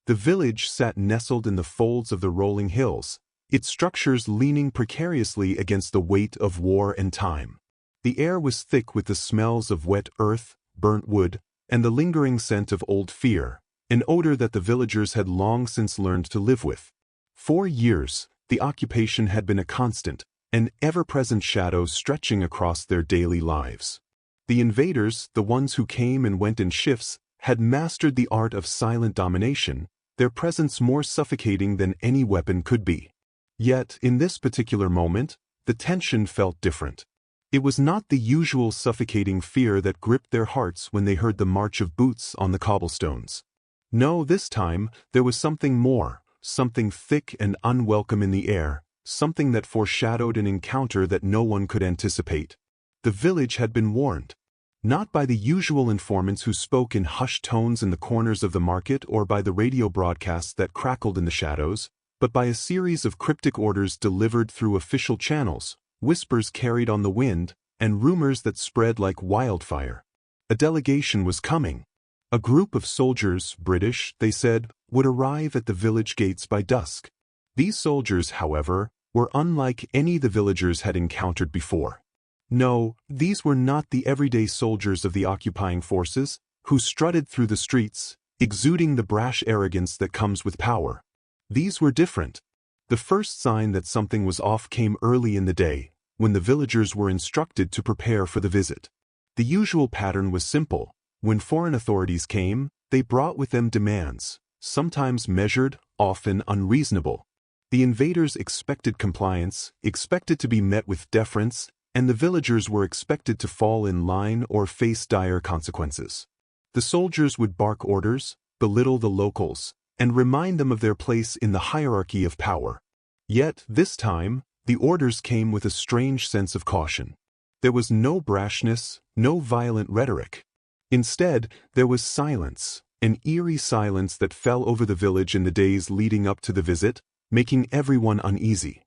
The village sat nestled in the folds of the rolling hills, its structures leaning precariously against the weight of war and time. The air was thick with the smells of wet earth, burnt wood, and the lingering scent of old fear, an odor that the villagers had long since learned to live with. For years, the occupation had been a constant, an ever-present shadow stretching across their daily lives. The invaders, the ones who came and went in shifts, had mastered the art of silent domination, their presence more suffocating than any weapon could be. Yet, in this particular moment, the tension felt different. It was not the usual suffocating fear that gripped their hearts when they heard the march of boots on the cobblestones. No, this time, there was something more, something thick and unwelcome in the air, something that foreshadowed an encounter that no one could anticipate. The village had been warned. Not by the usual informants who spoke in hushed tones in the corners of the market or by the radio broadcasts that crackled in the shadows, but by a series of cryptic orders delivered through official channels, whispers carried on the wind, and rumors that spread like wildfire. A delegation was coming. A group of soldiers, British, they said, would arrive at the village gates by dusk. These soldiers, however, were unlike any the villagers had encountered before. No, these were not the everyday soldiers of the occupying forces, who strutted through the streets, exuding the brash arrogance that comes with power. These were different. The first sign that something was off came early in the day, when the villagers were instructed to prepare for the visit. The usual pattern was simple. When foreign authorities came, they brought with them demands, sometimes measured, often unreasonable. The invaders expected compliance, expected to be met with deference, and the villagers were expected to fall in line or face dire consequences. The soldiers would bark orders, belittle the locals, and remind them of their place in the hierarchy of power. Yet, this time, the orders came with a strange sense of caution. There was no brashness, no violent rhetoric. Instead, there was silence, an eerie silence that fell over the village in the days leading up to the visit, making everyone uneasy.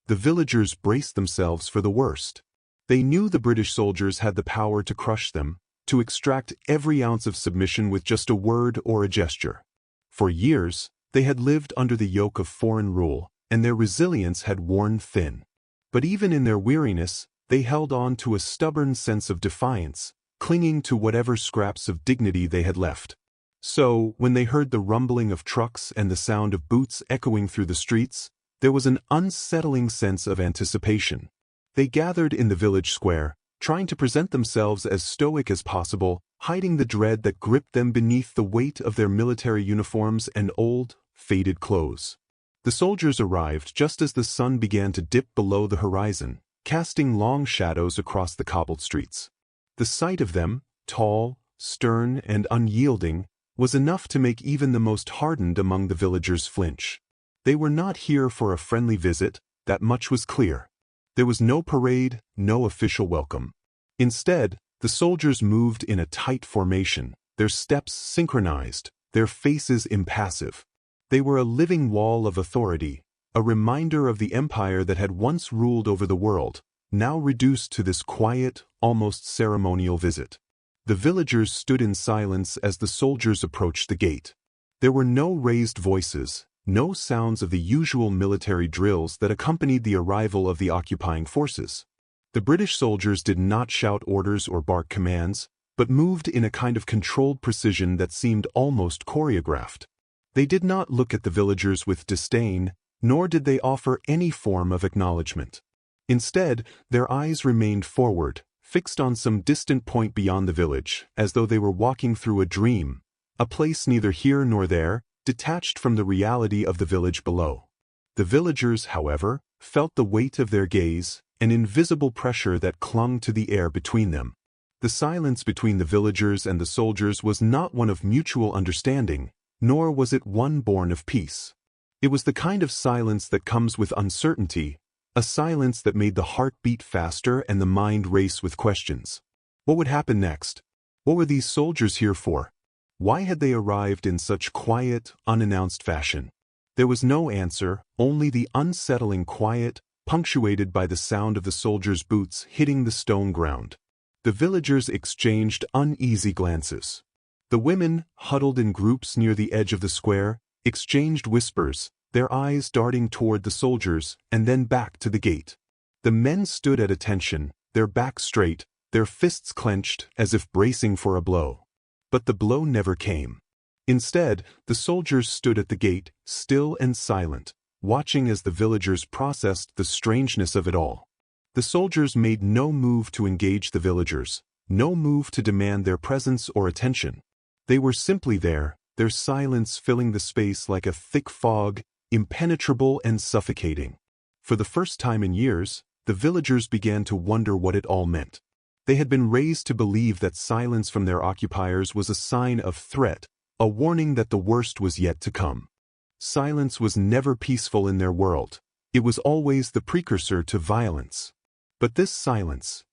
The villagers braced themselves for the worst. They knew the British soldiers had the power to crush them, to extract every ounce of submission with just a word or a gesture. For years, they had lived under the yoke of foreign rule, and their resilience had worn thin. But even in their weariness, they held on to a stubborn sense of defiance, clinging to whatever scraps of dignity they had left. So, when they heard the rumbling of trucks and the sound of boots echoing through the streets, there was an unsettling sense of anticipation. They gathered in the village square, trying to present themselves as stoic as possible, hiding the dread that gripped them beneath the weight of their military uniforms and old, faded clothes. The soldiers arrived just as the sun began to dip below the horizon, casting long shadows across the cobbled streets. The sight of them, tall, stern, and unyielding, was enough to make even the most hardened among the villagers flinch. They were not here for a friendly visit, that much was clear. There was no parade, no official welcome. Instead, the soldiers moved in a tight formation, their steps synchronized, their faces impassive. They were a living wall of authority, a reminder of the empire that had once ruled over the world, now reduced to this quiet, almost ceremonial visit. The villagers stood in silence as the soldiers approached the gate. There were no raised voices, no sounds of the usual military drills that accompanied the arrival of the occupying forces. The British soldiers did not shout orders or bark commands, but moved in a kind of controlled precision that seemed almost choreographed. They did not look at the villagers with disdain, nor did they offer any form of acknowledgement. Instead, their eyes remained forward, fixed on some distant point beyond the village, as though they were walking through a dream, a place neither here nor there, detached from the reality of the village below. The villagers, however, felt the weight of their gaze, an invisible pressure that clung to the air between them. The silence between the villagers and the soldiers was not one of mutual understanding, nor was it one born of peace. It was the kind of silence that comes with uncertainty, a silence that made the heart beat faster and the mind race with questions. What would happen next? What were these soldiers here for? Why had they arrived in such quiet, unannounced fashion? There was no answer, only the unsettling quiet, punctuated by the sound of the soldiers' boots hitting the stone ground. The villagers exchanged uneasy glances. The women, huddled in groups near the edge of the square, exchanged whispers, their eyes darting toward the soldiers and then back to the gate. The men stood at attention, their backs straight, their fists clenched as if bracing for a blow. But the blow never came. Instead, the soldiers stood at the gate, still and silent, watching as the villagers processed the strangeness of it all. The soldiers made no move to engage the villagers, no move to demand their presence or attention. They were simply there, their silence filling the space like a thick fog, impenetrable and suffocating. For the first time in years, the villagers began to wonder what it all meant. They had been raised to believe that silence from their occupiers was a sign of threat, a warning that the worst was yet to come. Silence was never peaceful in their world. It was always the precursor to violence. But this silence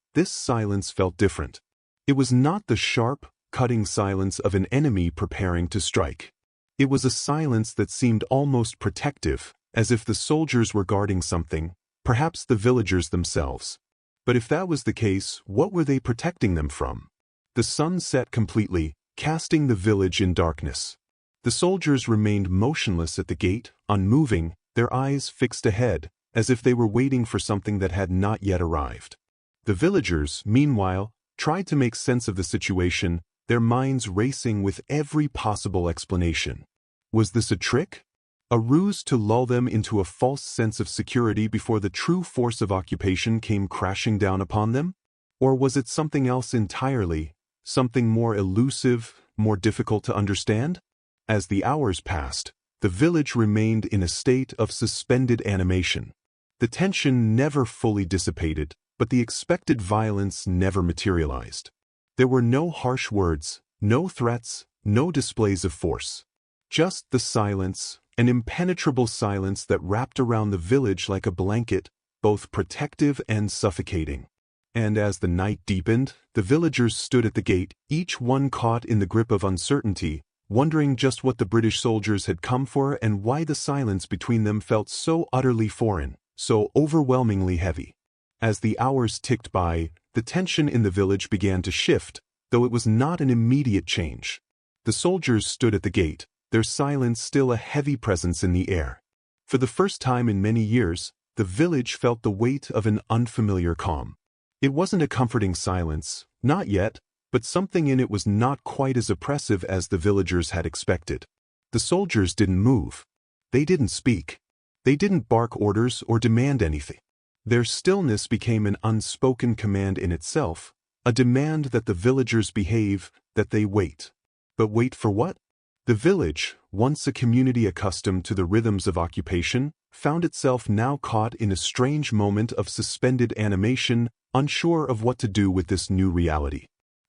felt different. It was not the sharp, cutting silence of an enemy preparing to strike. It was a silence that seemed almost protective, as if the soldiers were guarding something, perhaps the villagers themselves. But if that was the case, what were they protecting them from? The sun set completely, casting the village in darkness. The soldiers remained motionless at the gate, unmoving, their eyes fixed ahead, as if they were waiting for something that had not yet arrived. The villagers, meanwhile, tried to make sense of the situation, their minds racing with every possible explanation. Was this a trick? A ruse to lull them into a false sense of security before the true force of occupation came crashing down upon them? Or was it something else entirely, something more elusive, more difficult to understand? As the hours passed, the village remained in a state of suspended animation. The tension never fully dissipated, but the expected violence never materialized. There were no harsh words, no threats, no displays of force. Just the silence, an impenetrable silence that wrapped around the village like a blanket, both protective and suffocating. And as the night deepened, the villagers stood at the gate, each one caught in the grip of uncertainty, wondering just what the British soldiers had come for and why the silence between them felt so utterly foreign, so overwhelmingly heavy. As the hours ticked by, the tension in the village began to shift, though it was not an immediate change. The soldiers stood at the gate, their silence still a heavy presence in the air. For the first time in many years, the village felt the weight of an unfamiliar calm. It wasn't a comforting silence, not yet, but something in it was not quite as oppressive as the villagers had expected. The soldiers didn't move. They didn't speak. They didn't bark orders or demand anything. Their stillness became an unspoken command in itself, a demand that the villagers behave, that they wait. But wait for what? The village, once a community accustomed to the rhythms of occupation, found itself now caught in a strange moment of suspended animation, unsure of what to do with this new reality.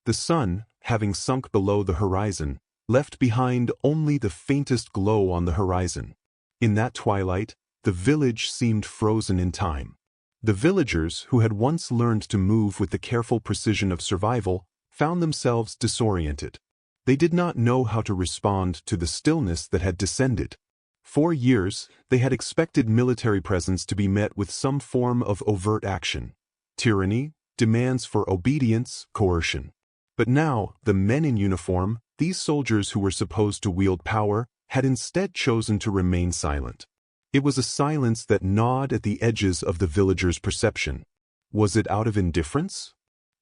The sun, having sunk below the horizon, left behind only the faintest glow on the horizon. In that twilight, the village seemed frozen in time. The villagers, who had once learned to move with the careful precision of survival, found themselves disoriented. They did not know how to respond to the stillness that had descended. For years, they had expected military presence to be met with some form of overt action, tyranny, demands for obedience, coercion. But now, the men in uniform, these soldiers who were supposed to wield power, had instead chosen to remain silent. It was a silence that gnawed at the edges of the villagers' perception. Was it out of indifference?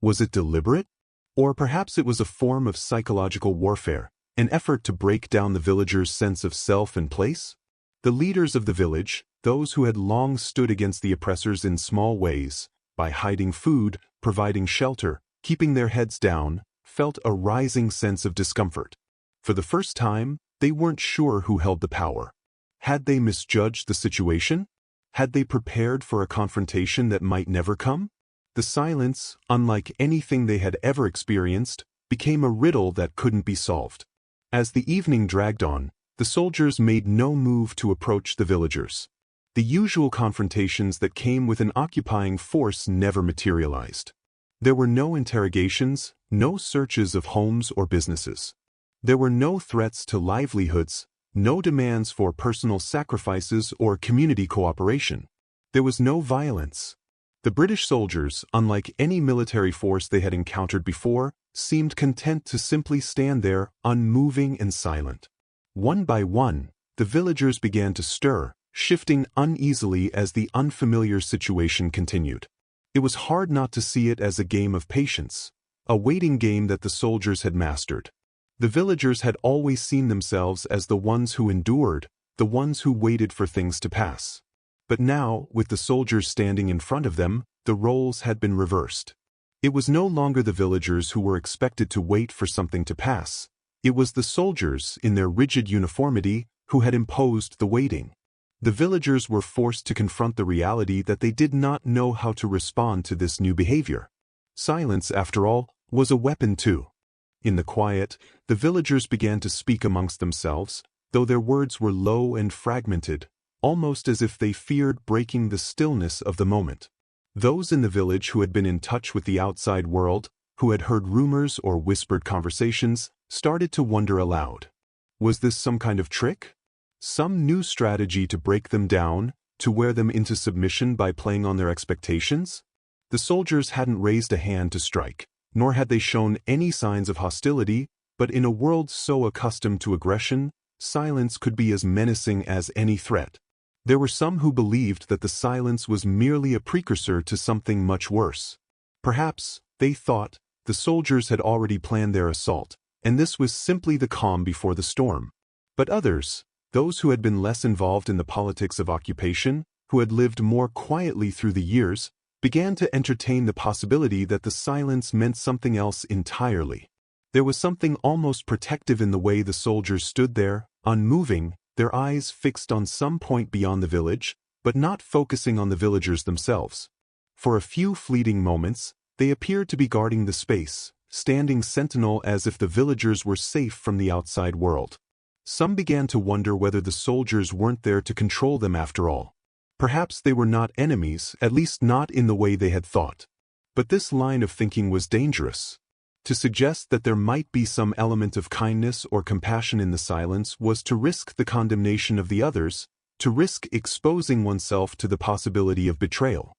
Was it deliberate? Or perhaps it was a form of psychological warfare, an effort to break down the villagers' sense of self and place? The leaders of the village, those who had long stood against the oppressors in small ways, by hiding food, providing shelter, keeping their heads down, felt a rising sense of discomfort. For the first time, they weren't sure who held the power. Had they misjudged the situation? Had they prepared for a confrontation that might never come? The silence, unlike anything they had ever experienced, became a riddle that couldn't be solved. As the evening dragged on, the soldiers made no move to approach the villagers. The usual confrontations that came with an occupying force never materialized. There were no interrogations, no searches of homes or businesses. There were no threats to livelihoods, no demands for personal sacrifices or community cooperation. There was no violence. The British soldiers, unlike any military force they had encountered before, seemed content to simply stand there, unmoving and silent. One by one, the villagers began to stir, shifting uneasily as the unfamiliar situation continued. It was hard not to see it as a game of patience, a waiting game that the soldiers had mastered. The villagers had always seen themselves as the ones who endured, the ones who waited for things to pass. But now, with the soldiers standing in front of them, the roles had been reversed. It was no longer the villagers who were expected to wait for something to pass. It was the soldiers, in their rigid uniformity, who had imposed the waiting. The villagers were forced to confront the reality that they did not know how to respond to this new behavior. Silence, after all, was a weapon too. In the quiet, the villagers began to speak amongst themselves, though their words were low and fragmented, almost as if they feared breaking the stillness of the moment. Those in the village who had been in touch with the outside world, who had heard rumors or whispered conversations, started to wonder aloud. Was this some kind of trick? Some new strategy to break them down, to wear them into submission by playing on their expectations? The soldiers hadn't raised a hand to strike, nor had they shown any signs of hostility, but in a world so accustomed to aggression, silence could be as menacing as any threat. There were some who believed that the silence was merely a precursor to something much worse. Perhaps, they thought, the soldiers had already planned their assault, and this was simply the calm before the storm. But others, those who had been less involved in the politics of occupation, who had lived more quietly through the years, began to entertain the possibility that the silence meant something else entirely. There was something almost protective in the way the soldiers stood there, unmoving, their eyes fixed on some point beyond the village, but not focusing on the villagers themselves. For a few fleeting moments, they appeared to be guarding the space, standing sentinel as if the villagers were safe from the outside world. Some began to wonder whether the soldiers weren't there to control them after all. Perhaps they were not enemies, at least not in the way they had thought. But this line of thinking was dangerous. To suggest that there might be some element of kindness or compassion in the silence was to risk the condemnation of the others, to risk exposing oneself to the possibility of betrayal.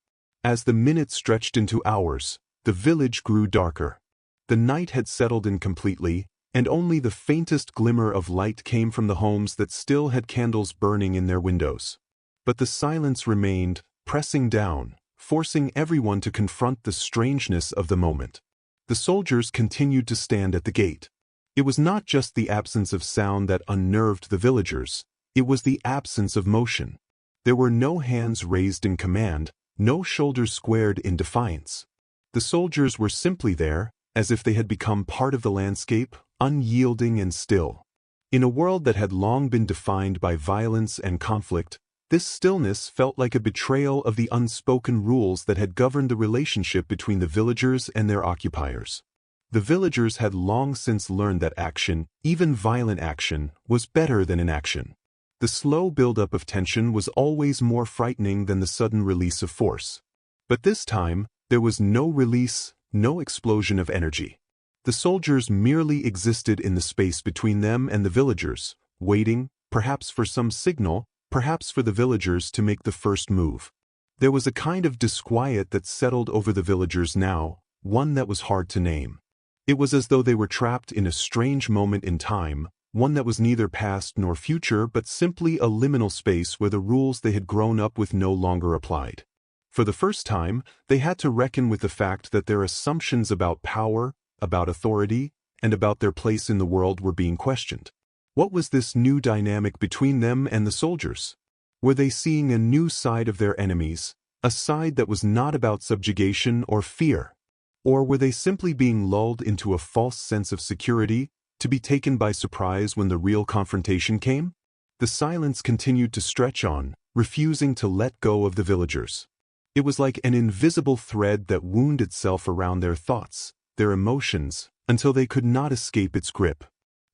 As the minutes stretched into hours, the village grew darker. The night had settled in completely, and only the faintest glimmer of light came from the homes that still had candles burning in their windows. But the silence remained, pressing down, forcing everyone to confront the strangeness of the moment. The soldiers continued to stand at the gate. It was not just the absence of sound that unnerved the villagers, it was the absence of motion. There were no hands raised in command, no shoulders squared in defiance. The soldiers were simply there, as if they had become part of the landscape, unyielding and still. In a world that had long been defined by violence and conflict, this stillness felt like a betrayal of the unspoken rules that had governed the relationship between the villagers and their occupiers. The villagers had long since learned that action, even violent action, was better than inaction. The slow buildup of tension was always more frightening than the sudden release of force. But this time, there was no release, no explosion of energy. The soldiers merely existed in the space between them and the villagers, waiting, perhaps for some signal, perhaps for the villagers to make the first move. There was a kind of disquiet that settled over the villagers now, one that was hard to name. It was as though they were trapped in a strange moment in time, one that was neither past nor future but simply a liminal space where the rules they had grown up with no longer applied. For the first time, they had to reckon with the fact that their assumptions about power, about authority, and about their place in the world were being questioned. What was this new dynamic between them and the soldiers? Were they seeing a new side of their enemies, a side that was not about subjugation or fear? Or were they simply being lulled into a false sense of security, to be taken by surprise when the real confrontation came? The silence continued to stretch on, refusing to let go of the villagers. It was like an invisible thread that wound itself around their thoughts, their emotions, until they could not escape its grip.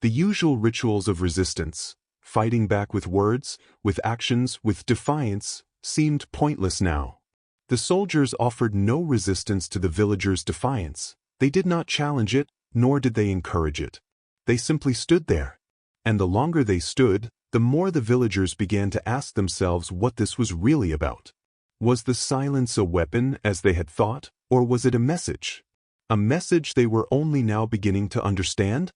The usual rituals of resistance, fighting back with words, with actions, with defiance, seemed pointless now. The soldiers offered no resistance to the villagers' defiance. They did not challenge it, nor did they encourage it. They simply stood there. And the longer they stood, the more the villagers began to ask themselves what this was really about. Was the silence a weapon, as they had thought, or was it a message? A message they were only now beginning to understand?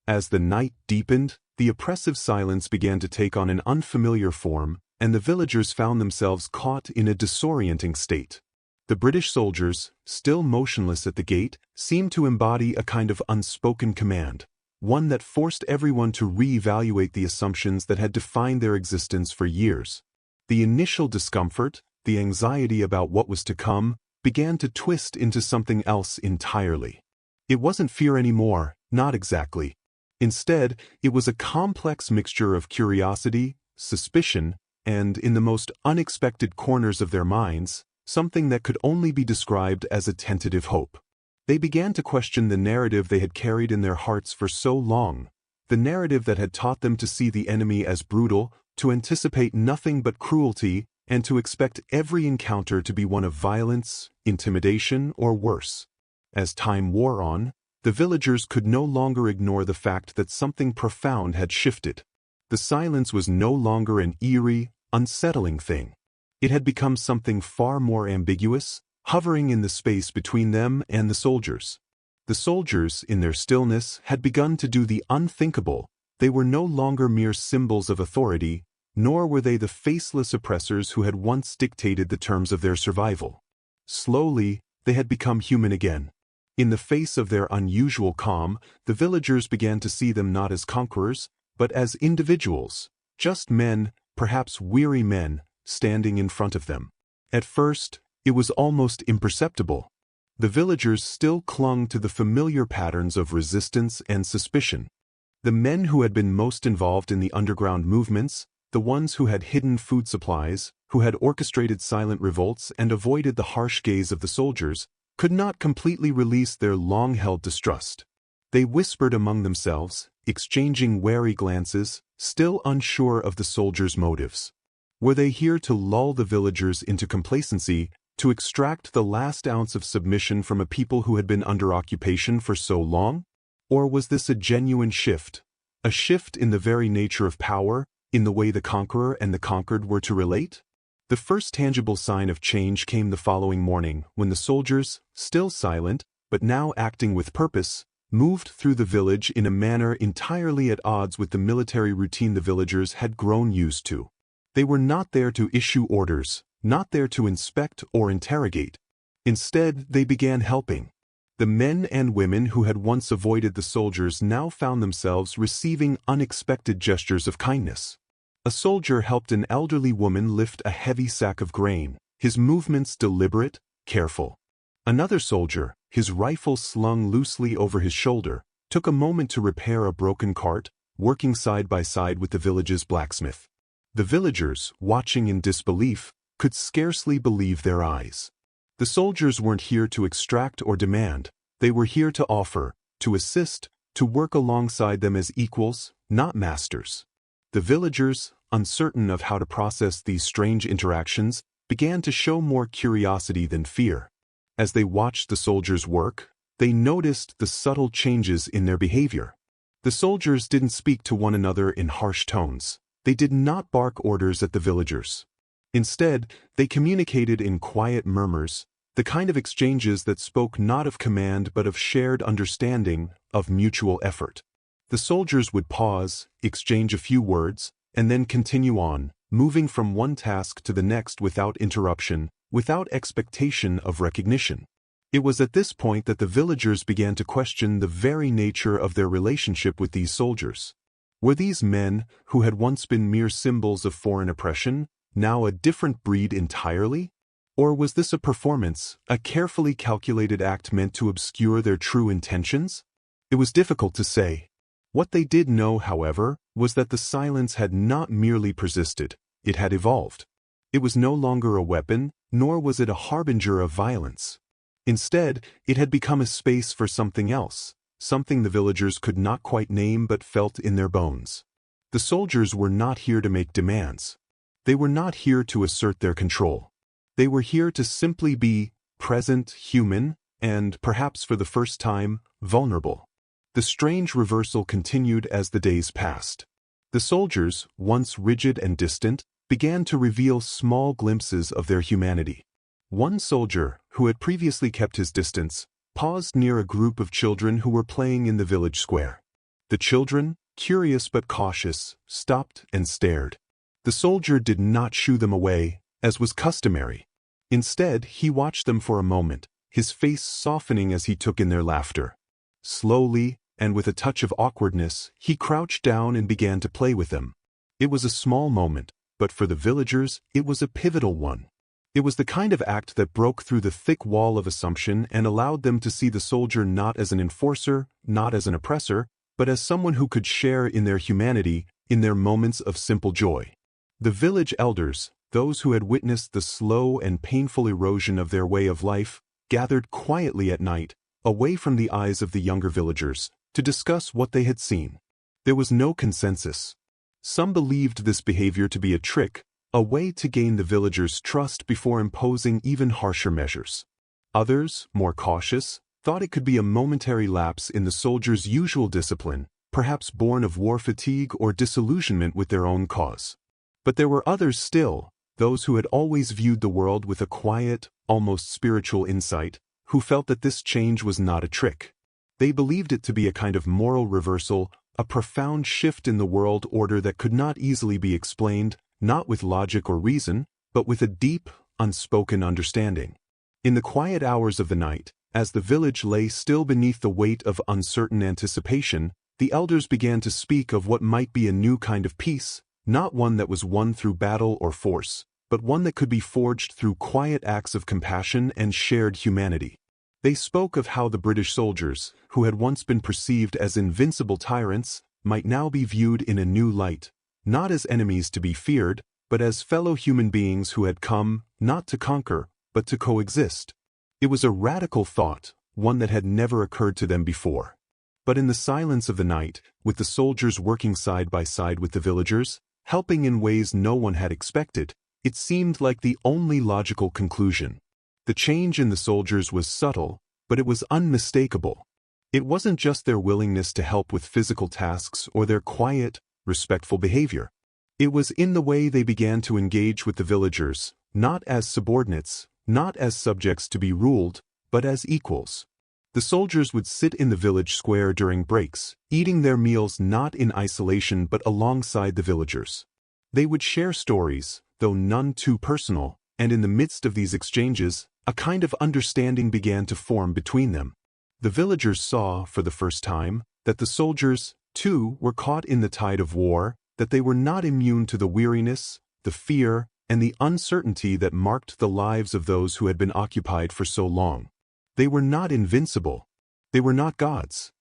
As the night deepened, The oppressive silence began to take on an unfamiliar form, and the villagers found themselves caught in a disorienting state. The British soldiers, still motionless at the gate, seemed to embody a kind of unspoken command, one that forced everyone to re-evaluate the assumptions that had defined their existence for years. The initial discomfort, the anxiety about what was to come, began to twist into something else entirely. It wasn't fear anymore, not exactly. Instead, it was a complex mixture of curiosity, suspicion, and, in the most unexpected corners of their minds, something that could only be described as a tentative hope. They began to question the narrative they had carried in their hearts for so long, the narrative that had taught them to see the enemy as brutal, to anticipate nothing but cruelty, and to expect every encounter to be one of violence, intimidation, or worse. As time wore on, the villagers could no longer ignore the fact that something profound had shifted. The silence was no longer an eerie, unsettling thing. It had become something far more ambiguous, hovering in the space between them and the soldiers. The soldiers, in their stillness, had begun to do the unthinkable. They were no longer mere symbols of authority, nor were they the faceless oppressors who had once dictated the terms of their survival. Slowly, they had become human again. In the face of their unusual calm, the villagers began to see them not as conquerors, but as individuals, just men, perhaps weary men, standing in front of them. At first, it was almost imperceptible. The villagers still clung to the familiar patterns of resistance and suspicion. The men who had been most involved in the underground movements, the ones who had hidden food supplies, who had orchestrated silent revolts and avoided the harsh gaze of the soldiers, could not completely release their long-held distrust. They whispered among themselves, exchanging wary glances, still unsure of the soldiers' motives. Were they here to lull the villagers into complacency, to extract the last ounce of submission from a people who had been under occupation for so long? Or was this a genuine shift? A shift in the very nature of power, in the way the conqueror and the conquered were to relate? The first tangible sign of change came the following morning, when the soldiers, still silent, but now acting with purpose, moved through the village in a manner entirely at odds with the military routine the villagers had grown used to. They were not there to issue orders, not there to inspect or interrogate. Instead, they began helping. The men and women who had once avoided the soldiers now found themselves receiving unexpected gestures of kindness. A soldier helped an elderly woman lift a heavy sack of grain, his movements deliberate, careful. Another soldier, his rifle slung loosely over his shoulder, took a moment to repair a broken cart, working side by side with the village's blacksmith. The villagers, watching in disbelief, could scarcely believe their eyes. The soldiers weren't here to extract or demand, they were here to offer, to assist, to work alongside them as equals, not masters. The villagers, uncertain of how to process these strange interactions, began to show more curiosity than fear. As they watched the soldiers work, they noticed the subtle changes in their behavior. The soldiers didn't speak to one another in harsh tones. They did not bark orders at the villagers. Instead, they communicated in quiet murmurs, the kind of exchanges that spoke not of command but of shared understanding, of mutual effort. The soldiers would pause, exchange a few words, and then continue on, moving from one task to the next without interruption, without expectation of recognition. It was at this point that the villagers began to question the very nature of their relationship with these soldiers. Were these men, who had once been mere symbols of foreign oppression, now a different breed entirely? Or was this a performance, a carefully calculated act meant to obscure their true intentions? It was difficult to say. What they did know, however, was that the silence had not merely persisted, it had evolved. It was no longer a weapon, nor was it a harbinger of violence. Instead, it had become a space for something else, something the villagers could not quite name but felt in their bones. The soldiers were not here to make demands. They were not here to assert their control. They were here to simply be present, human, and, perhaps for the first time, vulnerable. The strange reversal continued as the days passed. The soldiers, once rigid and distant, began to reveal small glimpses of their humanity. One soldier, who had previously kept his distance, paused near a group of children who were playing in the village square. The children, curious but cautious, stopped and stared. The soldier did not shoo them away, as was customary. Instead, he watched them for a moment, his face softening as he took in their laughter. Slowly, and with a touch of awkwardness, he crouched down and began to play with them. It was a small moment, but for the villagers, it was a pivotal one. It was the kind of act that broke through the thick wall of assumption and allowed them to see the soldier not as an enforcer, not as an oppressor, but as someone who could share in their humanity, in their moments of simple joy. The village elders, those who had witnessed the slow and painful erosion of their way of life, gathered quietly at night, away from the eyes of the younger villagers, to discuss what they had seen. There was no consensus. Some believed this behavior to be a trick, a way to gain the villagers' trust before imposing even harsher measures. Others, more cautious, thought it could be a momentary lapse in the soldiers' usual discipline, perhaps born of war fatigue or disillusionment with their own cause. But there were others still, those who had always viewed the world with a quiet, almost spiritual insight, who felt that this change was not a trick. They believed it to be a kind of moral reversal, a profound shift in the world order that could not easily be explained, not with logic or reason, but with a deep, unspoken understanding. In the quiet hours of the night, as the village lay still beneath the weight of uncertain anticipation, the elders began to speak of what might be a new kind of peace, not one that was won through battle or force, but one that could be forged through quiet acts of compassion and shared humanity. They spoke of how the British soldiers, who had once been perceived as invincible tyrants, might now be viewed in a new light, not as enemies to be feared, but as fellow human beings who had come, not to conquer, but to coexist. It was a radical thought, one that had never occurred to them before. But in the silence of the night, with the soldiers working side by side with the villagers, helping in ways no one had expected, it seemed like the only logical conclusion. The change in the soldiers was subtle, but it was unmistakable. It wasn't just their willingness to help with physical tasks or their quiet, respectful behavior. It was in the way they began to engage with the villagers, not as subordinates, not as subjects to be ruled, but as equals. The soldiers would sit in the village square during breaks, eating their meals not in isolation but alongside the villagers. They would share stories, though none too personal, and in the midst of these exchanges, a kind of understanding began to form between them. The villagers saw, for the first time, that the soldiers, too, were caught in the tide of war, that they were not immune to the weariness, the fear, and the uncertainty that marked the lives of those who had been occupied for so long. They were not invincible. They were not gods.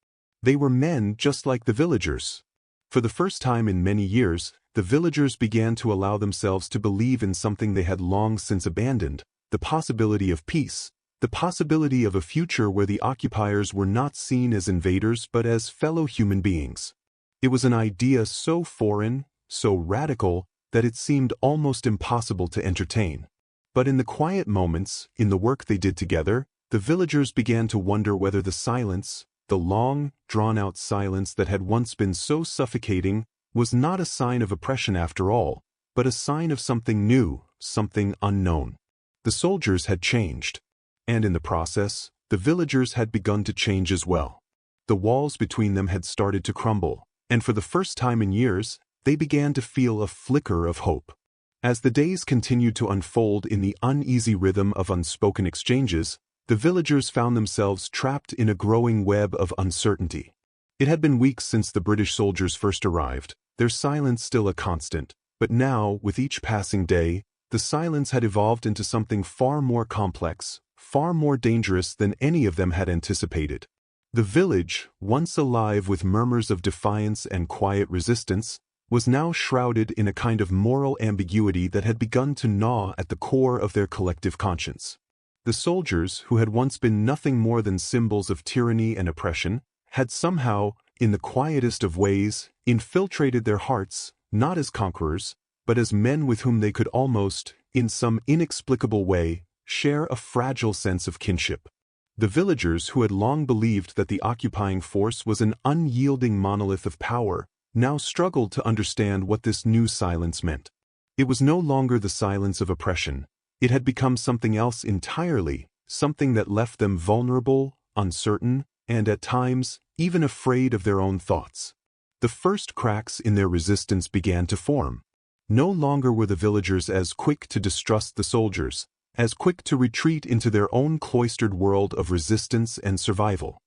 They were men just like the villagers. For the first time in many years, the villagers began to allow themselves to believe in something they had long since abandoned, the possibility of peace, the possibility of a future where the occupiers were not seen as invaders but as fellow human beings. It was an idea so foreign, so radical, that it seemed almost impossible to entertain. But in the quiet moments, in the work they did together, the villagers began to wonder whether the silence, the long, drawn-out silence that had once been so suffocating, was not a sign of oppression after all, but a sign of something new, something unknown. The soldiers had changed. And in the process, the villagers had begun to change as well. The walls between them had started to crumble, and for the first time in years, they began to feel a flicker of hope. As the days continued to unfold in the uneasy rhythm of unspoken exchanges, the villagers found themselves trapped in a growing web of uncertainty. It had been weeks since the British soldiers first arrived, their silence still a constant, but now, with each passing day, the silence had evolved into something far more complex, far more dangerous than any of them had anticipated. The village, once alive with murmurs of defiance and quiet resistance, was now shrouded in a kind of moral ambiguity that had begun to gnaw at the core of their collective conscience. The soldiers, who had once been nothing more than symbols of tyranny and oppression, had somehow, in the quietest of ways, infiltrated their hearts, not as conquerors, but as men with whom they could almost, in some inexplicable way, share a fragile sense of kinship. The villagers, who had long believed that the occupying force was an unyielding monolith of power, now struggled to understand what this new silence meant. It was no longer the silence of oppression. It had become something else entirely, something that left them vulnerable, uncertain, and at times, even afraid of their own thoughts. The first cracks in their resistance began to form. No longer were the villagers as quick to distrust the soldiers, as quick to retreat into their own cloistered world of resistance and survival.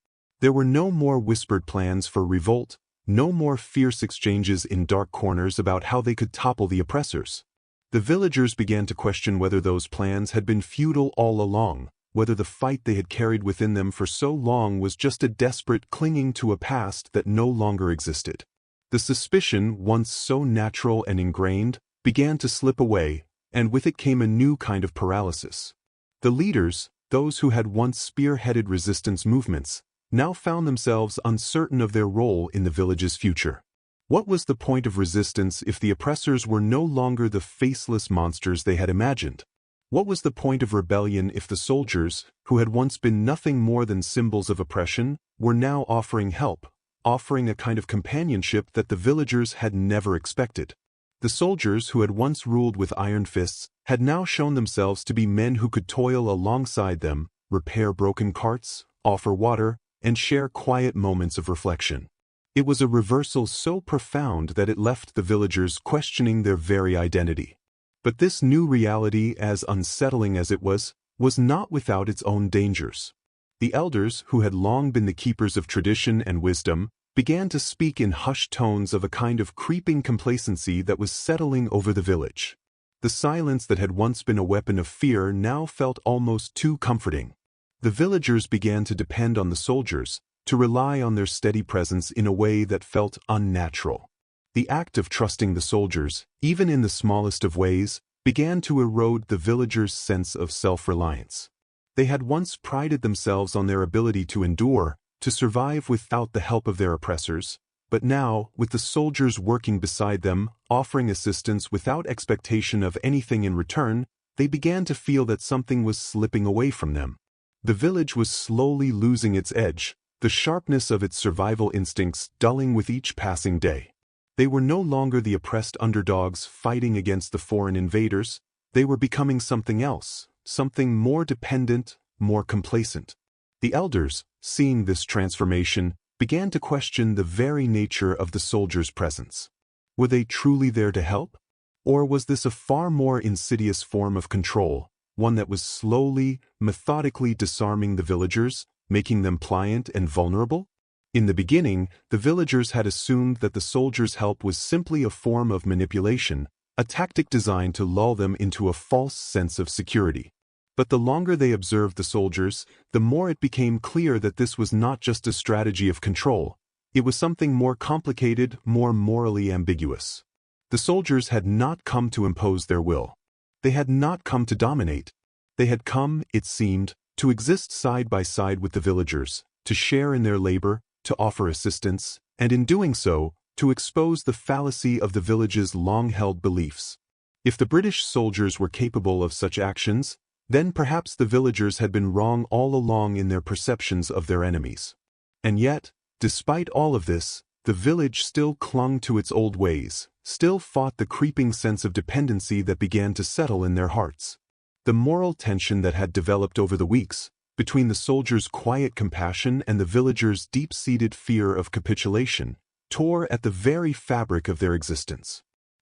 There were no more whispered plans for revolt, no more fierce exchanges in dark corners about how they could topple the oppressors. The villagers began to question whether those plans had been futile all along, whether the fight they had carried within them for so long was just a desperate clinging to a past that no longer existed. The suspicion, once so natural and ingrained, began to slip away, and with it came a new kind of paralysis. The leaders, those who had once spearheaded resistance movements, now found themselves uncertain of their role in the village's future. What was the point of resistance if the oppressors were no longer the faceless monsters they had imagined? What was the point of rebellion if the soldiers, who had once been nothing more than symbols of oppression, were now offering help, offering a kind of companionship that the villagers had never expected? The soldiers who had once ruled with iron fists had now shown themselves to be men who could toil alongside them, repair broken carts, offer water, and share quiet moments of reflection. It was a reversal so profound that it left the villagers questioning their very identity. But this new reality, as unsettling as it was not without its own dangers. The elders, who had long been the keepers of tradition and wisdom, began to speak in hushed tones of a kind of creeping complacency that was settling over the village. The silence that had once been a weapon of fear now felt almost too comforting. The villagers began to depend on the soldiers, to rely on their steady presence in a way that felt unnatural. The act of trusting the soldiers, even in the smallest of ways, began to erode the villagers' sense of self-reliance. They had once prided themselves on their ability to endure, to survive without the help of their oppressors, but now, with the soldiers working beside them, offering assistance without expectation of anything in return, they began to feel that something was slipping away from them. The village was slowly losing its edge, the sharpness of its survival instincts dulling with each passing day. They were no longer the oppressed underdogs fighting against the foreign invaders. They were becoming something else, something more dependent, more complacent. The elders, seeing this transformation, began to question the very nature of the soldiers' presence. Were they truly there to help? Or was this a far more insidious form of control, one that was slowly, methodically disarming the villagers, making them pliant and vulnerable? In the beginning, the villagers had assumed that the soldiers' help was simply a form of manipulation, a tactic designed to lull them into a false sense of security. But the longer they observed the soldiers, the more it became clear that this was not just a strategy of control. It was something more complicated, more morally ambiguous. The soldiers had not come to impose their will. They had not come to dominate. They had come, it seemed, to exist side by side with the villagers, to share in their labor, to offer assistance, and in doing so, to expose the fallacy of the village's long-held beliefs. If the British soldiers were capable of such actions, then perhaps the villagers had been wrong all along in their perceptions of their enemies. And yet, despite all of this, the village still clung to its old ways, still fought the creeping sense of dependency that began to settle in their hearts. The moral tension that had developed over the weeks, between the soldiers' quiet compassion and the villagers' deep-seated fear of capitulation, tore at the very fabric of their existence.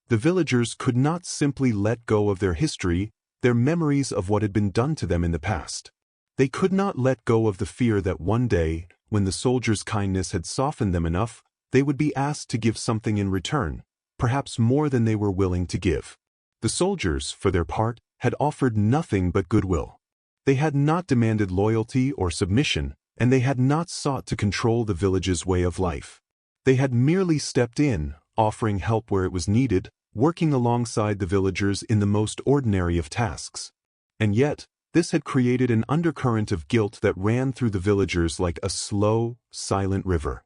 The villagers could not simply let go of their history, their memories of what had been done to them in the past. They could not let go of the fear that one day, when the soldiers' kindness had softened them enough, they would be asked to give something in return, perhaps more than they were willing to give. The soldiers, for their part, had offered nothing but goodwill. They had not demanded loyalty or submission, and they had not sought to control the village's way of life. They had merely stepped in, offering help where it was needed, working alongside the villagers in the most ordinary of tasks. And yet, this had created an undercurrent of guilt that ran through the villagers like a slow, silent river.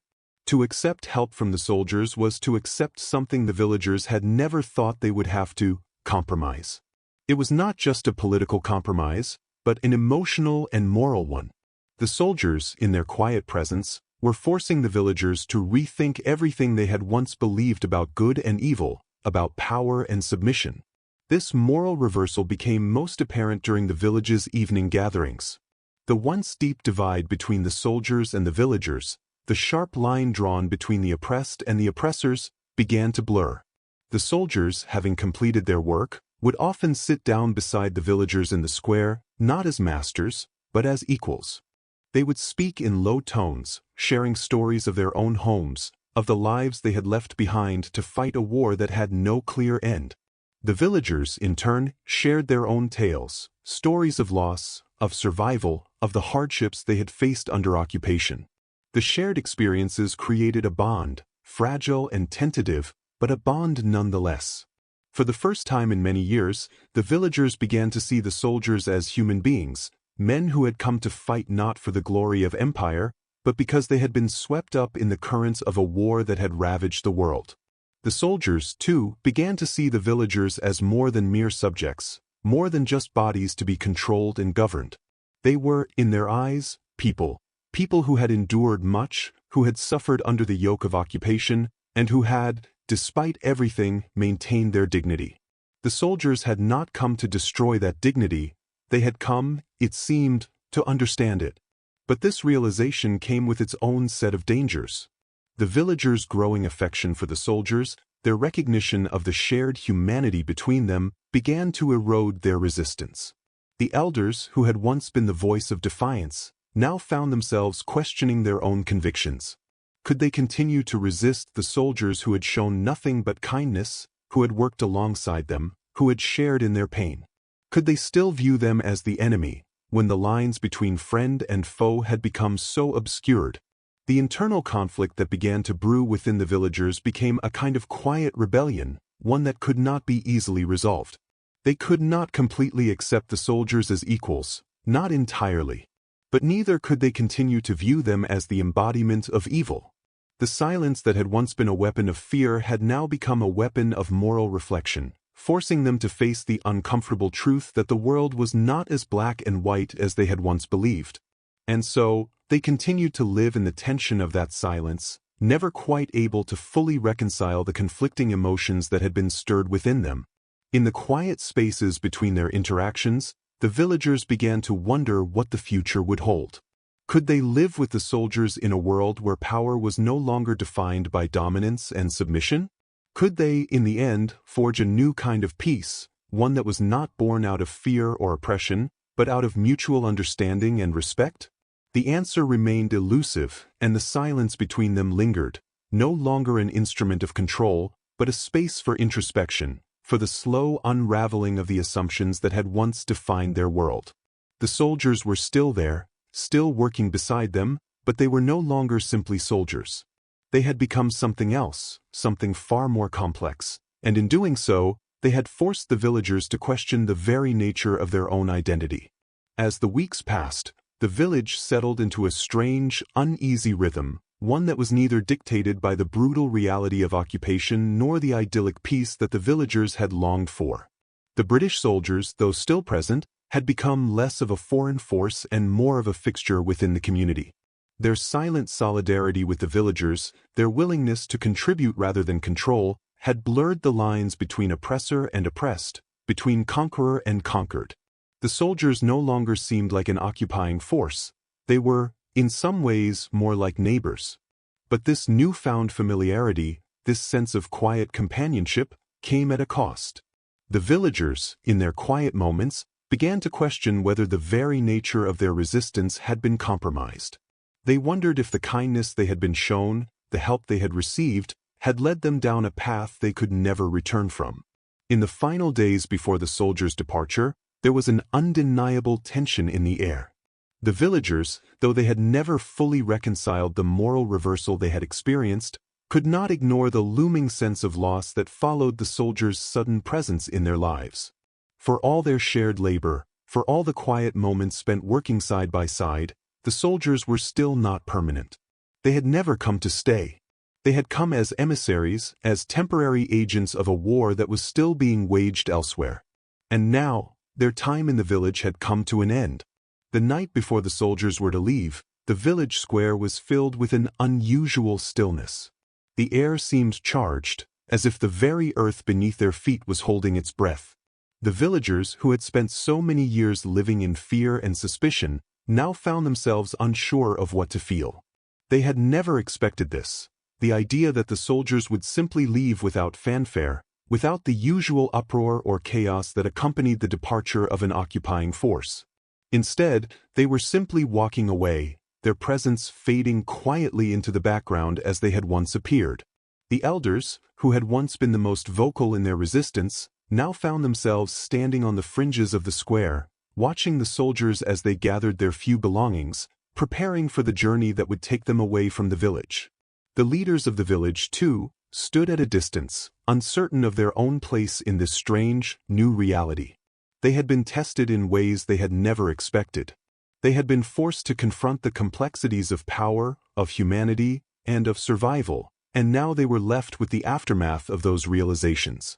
To accept help from the soldiers was to accept something the villagers had never thought they would have to compromise. It was not just a political compromise, but an emotional and moral one. The soldiers, in their quiet presence, were forcing the villagers to rethink everything they had once believed about good and evil, about power and submission. This moral reversal became most apparent during the village's evening gatherings. The once deep divide between the soldiers and the villagers, the sharp line drawn between the oppressed and the oppressors began to blur. The soldiers, having completed their work, would often sit down beside the villagers in the square, not as masters, but as equals. They would speak in low tones, sharing stories of their own homes, of the lives they had left behind to fight a war that had no clear end. The villagers, in turn, shared their own tales, stories of loss, of survival, of the hardships they had faced under occupation. The shared experiences created a bond, fragile and tentative, but a bond nonetheless. For the first time in many years, the villagers began to see the soldiers as human beings, men who had come to fight not for the glory of empire, but because they had been swept up in the currents of a war that had ravaged the world. The soldiers, too, began to see the villagers as more than mere subjects, more than just bodies to be controlled and governed. They were, in their eyes, people who had endured much, who had suffered under the yoke of occupation, and who had, despite everything, maintained their dignity. The soldiers had not come to destroy that dignity, they had come, it seemed, to understand it. But this realization came with its own set of dangers. The villagers' growing affection for the soldiers, their recognition of the shared humanity between them, began to erode their resistance. The elders, who had once been the voice of defiance, now found themselves questioning their own convictions. Could they continue to resist the soldiers who had shown nothing but kindness, who had worked alongside them, who had shared in their pain? Could they still view them as the enemy, when the lines between friend and foe had become so obscured? The internal conflict that began to brew within the villagers became a kind of quiet rebellion, one that could not be easily resolved. They could not completely accept the soldiers as equals, not entirely. But neither could they continue to view them as the embodiment of evil. The silence that had once been a weapon of fear had now become a weapon of moral reflection, forcing them to face the uncomfortable truth that the world was not as black and white as they had once believed. And so, they continued to live in the tension of that silence, never quite able to fully reconcile the conflicting emotions that had been stirred within them. In the quiet spaces between their interactions, the villagers began to wonder what the future would hold. Could they live with the soldiers in a world where power was no longer defined by dominance and submission? Could they, in the end, forge a new kind of peace, one that was not born out of fear or oppression, but out of mutual understanding and respect? The answer remained elusive, and the silence between them lingered, no longer an instrument of control, but a space for introspection, for the slow unraveling of the assumptions that had once defined their world. The soldiers were still there, still working beside them, but they were no longer simply soldiers. They had become something else, something far more complex, and in doing so, they had forced the villagers to question the very nature of their own identity. As the weeks passed, the village settled into a strange, uneasy rhythm, one that was neither dictated by the brutal reality of occupation nor the idyllic peace that the villagers had longed for. The British soldiers, though still present, had become less of a foreign force and more of a fixture within the community. Their silent solidarity with the villagers, their willingness to contribute rather than control, had blurred the lines between oppressor and oppressed, between conqueror and conquered. The soldiers no longer seemed like an occupying force. They were, in some ways, more like neighbors. But this newfound familiarity, this sense of quiet companionship, came at a cost. The villagers, in their quiet moments, began to question whether the very nature of their resistance had been compromised. They wondered if the kindness they had been shown, the help they had received, had led them down a path they could never return from. In the final days before the soldiers' departure, there was an undeniable tension in the air. The villagers, though they had never fully reconciled the moral reversal they had experienced, could not ignore the looming sense of loss that followed the soldiers' sudden presence in their lives. For all their shared labor, for all the quiet moments spent working side by side, the soldiers were still not permanent. They had never come to stay. They had come as emissaries, as temporary agents of a war that was still being waged elsewhere. And now, their time in the village had come to an end. The night before the soldiers were to leave, the village square was filled with an unusual stillness. The air seemed charged, as if the very earth beneath their feet was holding its breath. The villagers, who had spent so many years living in fear and suspicion, now found themselves unsure of what to feel. They had never expected this. The idea that the soldiers would simply leave without fanfare, without the usual uproar or chaos that accompanied the departure of an occupying force. Instead, they were simply walking away, their presence fading quietly into the background as they had once appeared. The elders, who had once been the most vocal in their resistance, now found themselves standing on the fringes of the square, watching the soldiers as they gathered their few belongings, preparing for the journey that would take them away from the village. The leaders of the village, too, stood at a distance, uncertain of their own place in this strange, new reality. They had been tested in ways they had never expected. They had been forced to confront the complexities of power, of humanity, and of survival, and now they were left with the aftermath of those realizations.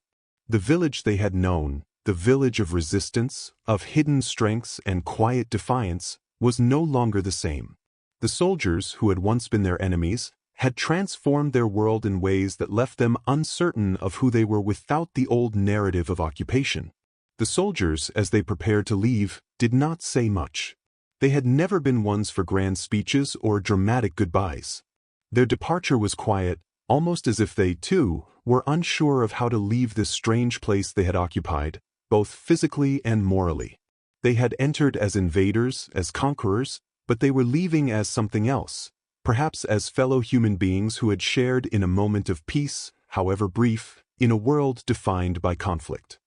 The village they had known, the village of resistance, of hidden strengths and quiet defiance, was no longer the same. The soldiers, who had once been their enemies, had transformed their world in ways that left them uncertain of who they were without the old narrative of occupation. The soldiers, as they prepared to leave, did not say much. They had never been ones for grand speeches or dramatic goodbyes. Their departure was quiet, almost as if they, too, were unsure of how to leave this strange place they had occupied, both physically and morally. They had entered as invaders, as conquerors, but they were leaving as something else, perhaps as fellow human beings who had shared in a moment of peace, however brief, in a world defined by conflict.